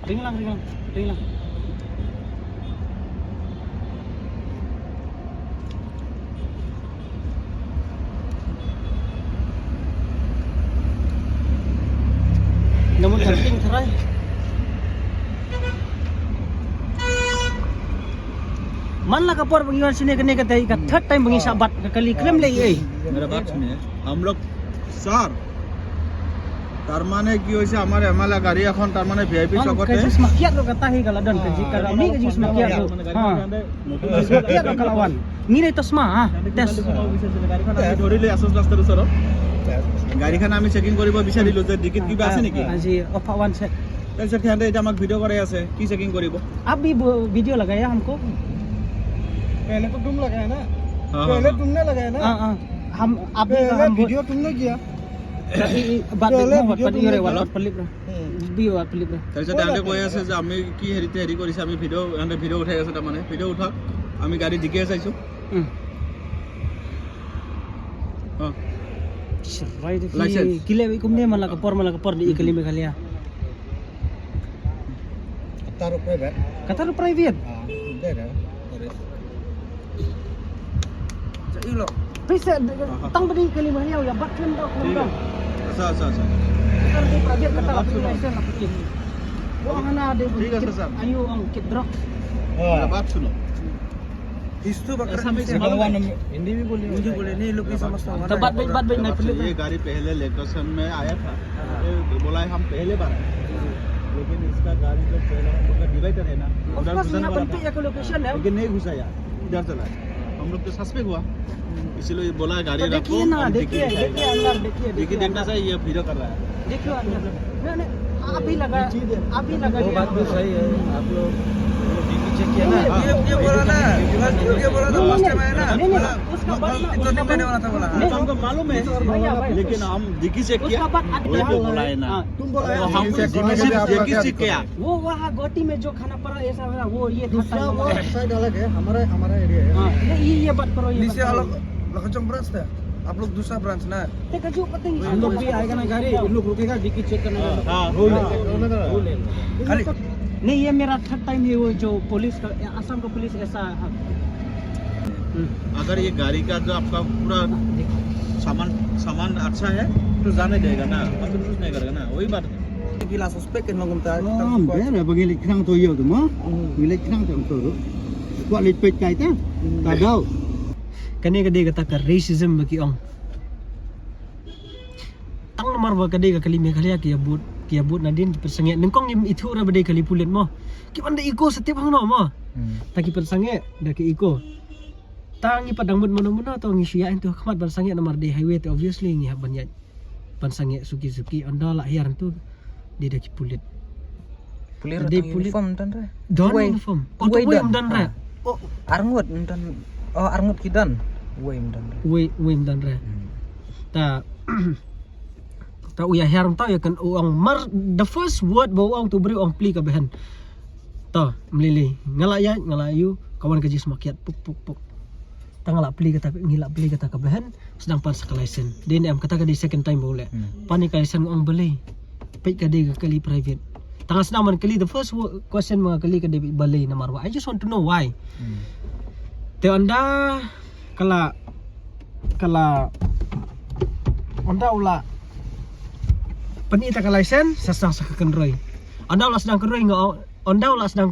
Ring lang. Namun penting cerai. Man lah kapor bagi sini kene kata ikat third time bagi sahabat kali claim ले ये मेरा बात सुनिए हम लोग सर तार माने की होइसे हमारे हमारा गाड़ी এখন तार माने वीआईपी सकते है semakiat lo kata hi kalau dan kaji kalau ni kaji semakiat lo semakiat lo kalawan ni itu semua tes ধৰিলে আছস ৰাস্তাৰ ওচৰত গাড়ীখন আমি চেকিং কৰিব বিচাৰিলো যে ডিকিট কিবা আছে নেকি আজি অফ ওয়ান से তাৰপিছত সিহঁতে এটা আমাক ভিডিঅ' কৰাই আছে কি চেকিং কৰিব आप भी वीडियो लगाया हमको पहले तो तुम लगाया ना पहले तुमने लगाया ना हम आप वीडियो तुमने किया बात वाट पलिप भी वाट पलिप তাৰপিছত সিহঁতে কৈ আছে যে আমি কি হেৰি কৰিছে আমি ভিডিঅ' উঠাই আছে তাৰমানে ভিডিঅ' উঠাক আমি গাড়ী ডিকিয়ে চাইছো license kile kumne malah kapor di ikali me kali ya taruh private bisa tang beri kali mahal ya bat claim dah claim dah अच्छा taruh di private kata license aku ini wah mana ada ठीक है sir ayo ang kit drop मेरा बात सुनो इसको हिंदी भी बोलिए मुझे बोले नहीं लोग नहीं समझता तो बात नहीं पहले ये गाड़ी पहले लोकेशन में आया था ये बोला है हम पहले बार आए लेकिन इसका गाड़ी जो पहला हम लोग का डिवाइडर है ना उधर घुसने वाला था एक लोकेशन है लेकिन नहीं घुसा यार इधर चला हम लोग तो सस्पेक्ट हुआ इसीलिए बोला गाड़ी रखो देखिए ना देखिए अंदर देखिए देखना चाहिए ये वीडियो कर रहा है देखिए अंदर मैंने अभी लगा वो बात भी सही है आप लोग चेक किया ना ये बोला ना ये बोला था फर्स्ट टाइम आया ना उसका बात इतना नहीं मैंने वाला था बोला तो हमको मालूम है लेकिन हम डिक्की चेक किया वही तो बोला है ना तुम बोला तो हम डिक्की चेक किया वो वहाँ गोटी में जो खाना पड़ा ऐसा वाला वो ये दूसरा वो साइड अलग है हमारा एरिया है ये बात करो ये नीचे अलग लखनऊ ब्रांच था आप लोग दूसरा ब्रांच ना देखा जो पता ही हम लोग भी आएगा ना गाड़ी हम लोग रुकेगा डिक्की चेक करने हाँ खाली नहीं ये मेरा थर्ड टाइम है वो जो पुलिस का असम का पुलिस ऐसा अगर ये गाड़ी का जो आपका पूरा सामान अच्छा है तो जाने देगा ना मतलब कुछ नहीं करेगा ना वही बात है gila suspek kan ngomong tadi Bera bagi likrang tu yo tu mo. Likrang tu tu. Kuat lipet kai ta. Tak tahu. kani kade kata ka racism bagi ong tang nomor ba kade ka kali me kali kia but nadin persange nengkong itu ra bade kali pulit mo ki banda iko setiap hang no mo taki persange da ki iko tangi padang mut mono to ngi sia itu khamat persange nomor de highway te obviously ngi haban ya persange suki anda la hiar tu di da ki pulit Pulir uniform dan re don uniform oh way dan ra oh arngut dan oh arngut kidan way dan ra ta ta uya heram tau ya kan uang mar the first word bawa uang tu beri uang pli ka behen ta melili ngalayu kawan kaji semakiat puk tangala pli kata ngila pli kata ka behen sedang pan sekalaisen din am kata ka di second time boleh pani kalaisen uang beli pek ka di kali private tangah sedang man kali the first question mga kali ka di beli na marwa I just want to know why te anda kala anda ula pani ta kalaisen sasang sa kenroy anda ulah sedang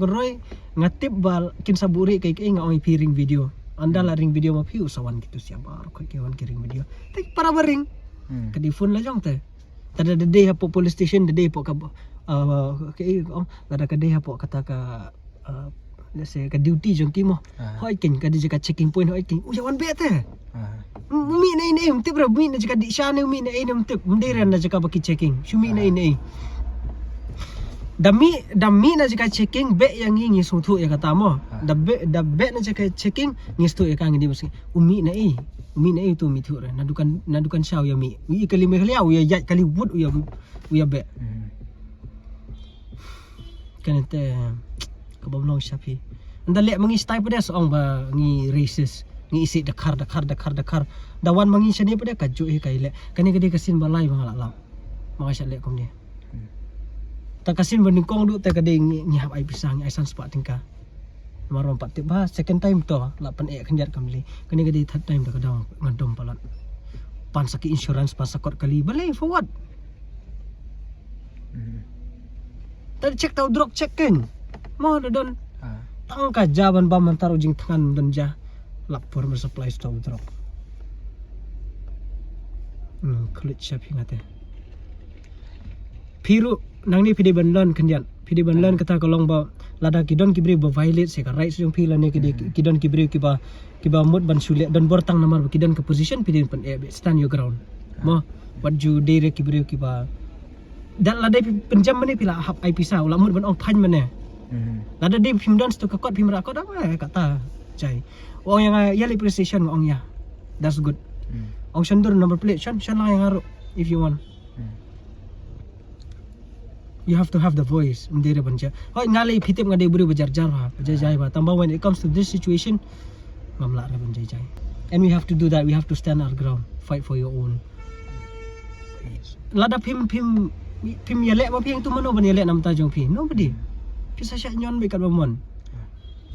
kenroy ngatip bal kin saburi kay nga piring video anda la ring video ma piu sawan gitu siapa kay kawan kiring video tak para baring kadi phone la jong te tada de day hapo police station de day po ka kay tada ka day hapo kata ka let's say ka duty jong kimo hoy kin ka di ka checking point hoy kin uyawan be te umi na ini umtip ra umi na jika di siya na umi na ini umtip mundiran na jika baki checking sumi na ini dami na jika checking be yang ngi sutu ya kata mo da be na jika checking ngi stu ya kang di basi umi na itu mi thu ra nadukan siya ya mi wi kali me kali ya yat kali wood ya be kanete kabablong sapi anda lek mangi style pada seong ba ngi racist ngi isi dakar dawan mangi sini pada kaju kai lek kani kadi kasin balai bang ala mga sya lek kom dia Ta kasin banding kong du ta kadai ngihap ai pisang ai san spot tingka. Marom pat ba second time to la pan kanjat kamli. Kani kadai third time ta kadang ngadom palat. Pan saki insurance pas sakot kali balai for what? Tadi cek tau drop check kan. Mau don tangka jaban ba mantaru jing tangan dan ja lapor supply tau drop. Kulit siap ingat ya. Piru nang ni pidi banlan kandian. Pidi banlan kata kolong ba lada kidon kibri ba violate se ka right yung pila ni kidon kibri kiba mud ban sulit dan bortang namar kidon ke position pidi pan stand your ground. Mo what you dare kibri kiba dan lada penjam mani pila hap ai pisau la mud ban ong pan mane. Lada dia pim dance tu kakot pim rakot apa kata cai. Ong yang yali precision ong ya. That's good. Ong sandur number plate shan lang yang haru if you want. You have to have the voice. Mendira banja. Hoi ngalai pitip ngadai buru berjar-jar ha. Berjai ba. Tambah when it comes to this situation, mamla ra banjai. And we have to do that. We have to stand our ground. Fight for your own. Lada pim yalek ba piang tu mano ban yalek nam tajong pi. Nobody. Pisa syak nyon be kat bamon.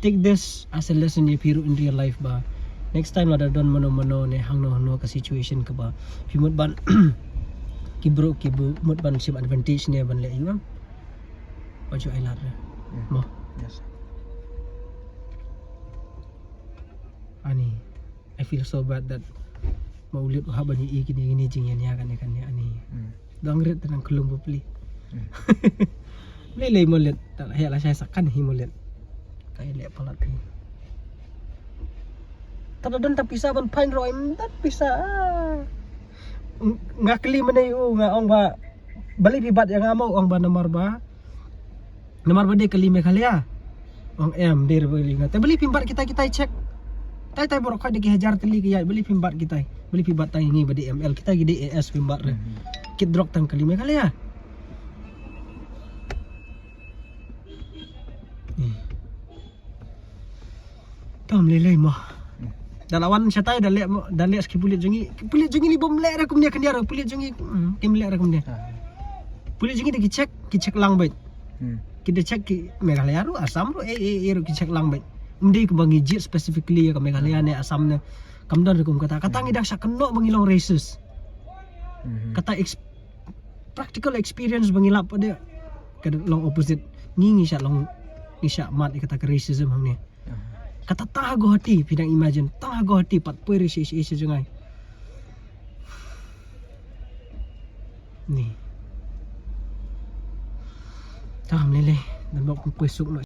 Take this as a lesson ye piru in real life ba. Next time lada don mano ne hang no ka situation ka ba. Pimut ban kibro mut ban sim advantage ni ban le yuang baju ai lar mo Yes. ani I feel so bad that maulit ha ban i gini jing yan ya kan ani dangret tanang kulung bupli le molet tak ya la saya sakan hi molet kai le palat hi tadon tapisa ban pain roy tat pisa ngakli manay nga ong ba balik pibat yang amau ong ba namar ba de kali me khalia ong em dir beli ngate beli pimbat kita check tai borok ka de hajar teli ke ya beli pimbat kita beli pibat tang ngi ba di ML kita gidi AS pimbat re kit drop tang kali me khalia tom lele mah dalawan syatai dah lihat ski pulit jengi ni bom lek rakum dia kendiara pulit jengi kim lek rakum dia pulit jengi dah ki cek lang bait kita cek ki Meghalaya ru Assam ru ru ki cek lang bait undi ke bangi jit specifically ya ke Meghalaya ne Assam ne kamdan rakum kata ngidak sak kenok bangilong races kata practical experience bangilap pada ke long opposite ngingi syak long isyak mat kata ke racism hang ni kata tahago hati pidang imagine tahago hati pat poi resi jengai ni tam lele dan bok pesuk